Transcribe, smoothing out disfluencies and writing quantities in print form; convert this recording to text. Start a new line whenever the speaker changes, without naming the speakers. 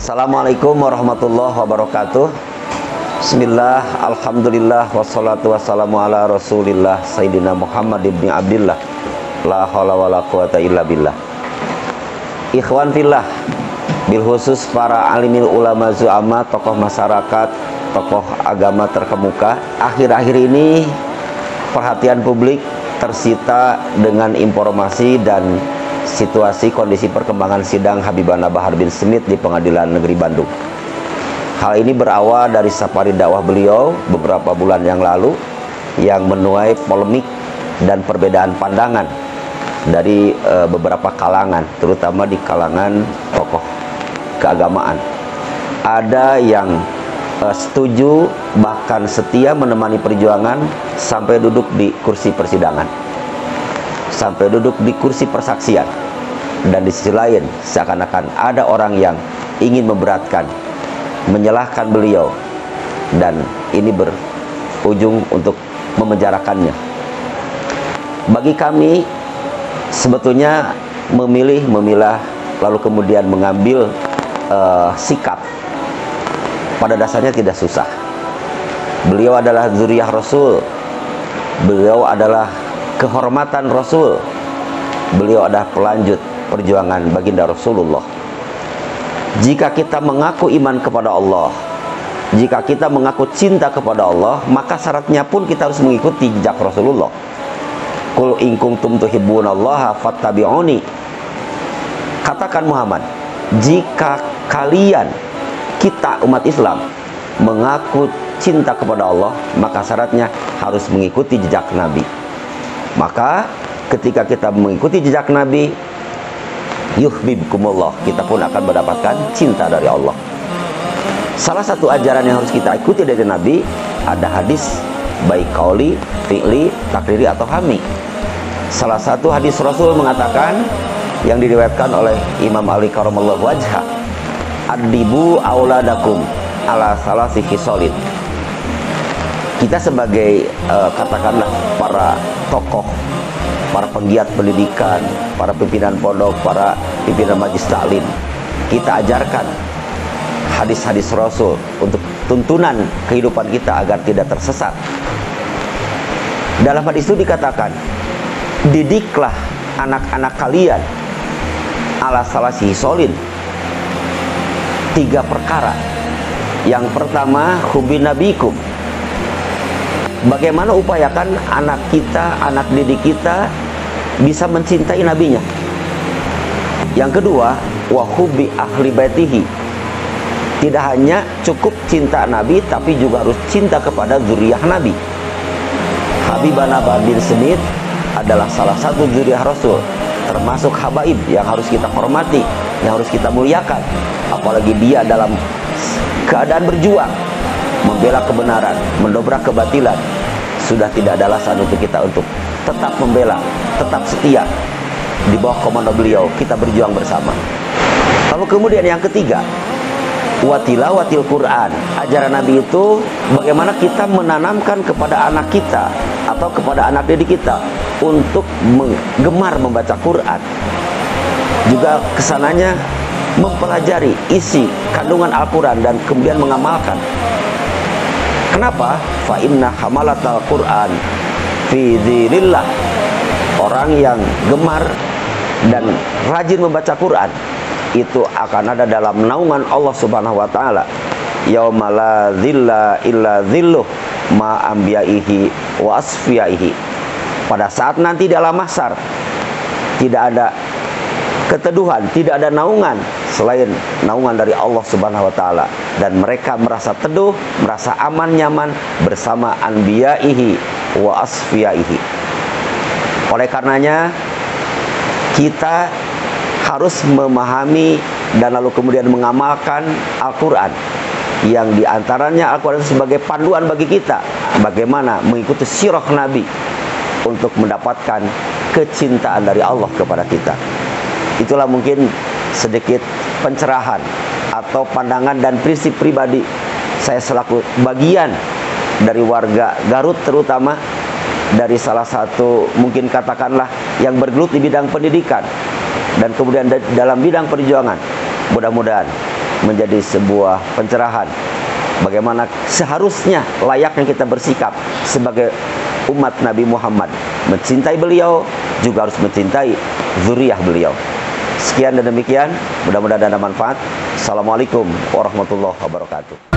Assalamualaikum warahmatullahi wabarakatuh. Bismillah, alhamdulillah, wassalatu wassalamu ala rasulillah Sayyidina Muhammad ibn Abdillah. La hawla wa la quwata illa billah. Ikhwan fillah, bil khusus para alimil ulama zu'ama, tokoh masyarakat, tokoh agama terkemuka. Akhir-akhir ini perhatian publik tersita dengan informasi dan situasi kondisi perkembangan sidang Habibana Bahar bin Smith di Pengadilan Negeri Bandung. Hal ini berawal dari safari dakwah beliau beberapa bulan yang lalu yang menuai polemik dan perbedaan pandangan dari beberapa kalangan, terutama di kalangan tokoh keagamaan. Ada yang setuju bahkan setia menemani perjuangan sampai duduk di kursi persidangan, sampai duduk di kursi persaksian. Dan di sisi lain seakan-akan ada orang yang ingin memberatkan, menyalahkan beliau, dan ini berujung untuk memenjarakannya. Bagi kami sebetulnya memilah lalu kemudian mengambil sikap pada dasarnya tidak susah. Beliau adalah zuriyah Rasul, beliau adalah kehormatan Rasul, beliau adalah pelanjut perjuangan baginda Rasulullah. Jika kita mengaku iman kepada Allah, jika kita mengaku cinta kepada Allah, maka syaratnya pun kita harus mengikuti jejak Rasulullah. Qul in kuntum tuhibbunallaha fattabi'uni. Katakan Muhammad, jika kalian, kita umat Islam, mengaku cinta kepada Allah, maka syaratnya harus mengikuti jejak Nabi. Maka ketika kita mengikuti jejak Nabi, yuhibbukumullah, kita pun akan mendapatkan cinta dari Allah. Salah satu ajaran yang harus kita ikuti dari Nabi, ada hadis baik qauli, fi'li, takriri atau hami. Salah satu hadis Rasul mengatakan, yang diriwayatkan oleh Imam Ali karamallahu wajhah, adibu auladakum ala salasi khisalin. Kita sebagai katakanlah para tokoh, para penggiat pendidikan, para pimpinan pondok, para pimpinan majelis taklim, kita ajarkan hadis-hadis Rasul untuk tuntunan kehidupan kita agar tidak tersesat. Dalam hadis itu dikatakan, didiklah anak-anak kalian ala salasi solin, 3 perkara. Yang pertama, hubbi nabikum. Bagaimana upayakan anak kita, anak didik kita bisa mencintai nabinya. Yang kedua, wa hubbi ahli baitihi. Tidak hanya cukup cinta nabi, tapi juga harus cinta kepada zuriyah nabi. Habibana Bahar bin Smith adalah salah satu zuriyah Rasul, termasuk habaib yang harus kita hormati, yang harus kita muliakan. Apalagi dia dalam keadaan berjuang membela kebenaran, mendobrak kebatilan. Sudah tidak ada alasan untuk kita untuk tetap membela, tetap setia di bawah komando beliau. Kita berjuang bersama. Lalu kemudian yang ketiga, watilawatil Quran. Ajaran Nabi itu bagaimana kita menanamkan kepada anak kita atau kepada anak didik kita untuk gemar membaca Quran. Juga kesananya mempelajari isi kandungan Al-Quran dan kemudian mengamalkan. Kenapa? Fa inna hamalatal Quran fi dzilillah. Orang yang gemar dan rajin membaca Quran itu akan ada dalam naungan Allah Subhanahu wa taala. Yauma la dzilla illa dzilluh ma anbiya'ihi wa asfiyaihi. Pada saat nanti dalam mahsyar tidak ada keteduhan, tidak ada naungan selain naungan dari Allah Subhanahu wa taala, dan mereka merasa teduh, merasa aman nyaman bersama anbiya'ihi wa asfiyaihi. Oleh karenanya kita harus memahami dan lalu kemudian mengamalkan Al-Quran, yang diantaranya Al-Quran sebagai panduan bagi kita bagaimana mengikuti sirah Nabi untuk mendapatkan kecintaan dari Allah kepada kita. Itulah mungkin sedikit pencerahan atau pandangan dan prinsip pribadi saya selaku bagian dari warga Garut, terutama dari salah satu mungkin katakanlah yang bergelut di bidang pendidikan dan kemudian dalam bidang perjuangan. Mudah-mudahan menjadi sebuah pencerahan bagaimana seharusnya layaknya kita bersikap sebagai umat Nabi Muhammad, mencintai beliau juga harus mencintai zuriyah beliau. Sekian dan demikian, mudah-mudahan ada manfaat. Assalamualaikum warahmatullahi wabarakatuh.